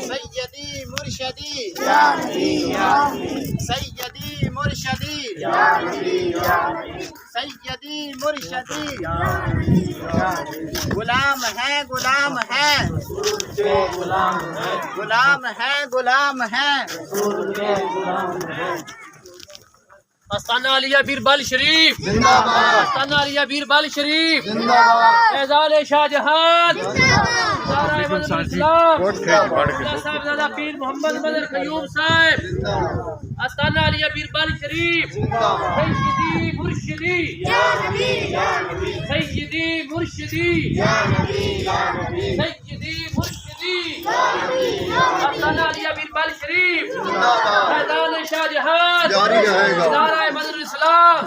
सैयदी मुर्शदी सैयदी मुर्शदी सैयदी मुर्शदी गुलाम है गुलाम है गुलाम है गुलाम है। आस्ताना आलिया बीरबल शरीफ जिंदाबाद, आस्ताना आलिया बीरबल शरीफ जिंदाबाद, एजाज शाहजहां साहबजादा पीर मोहम्मद मदर कयूम साहब आस्ताना आलिया बीरबल शरीफ सैयदी मुर्शिदी सैयदी मुर्शिदी सैयदी मुर्शिदी आस्ताना आलिया बीरबल शरीफ एजाज शाहजहां जारी रहेगा। नाराए मदरुल इस्लाम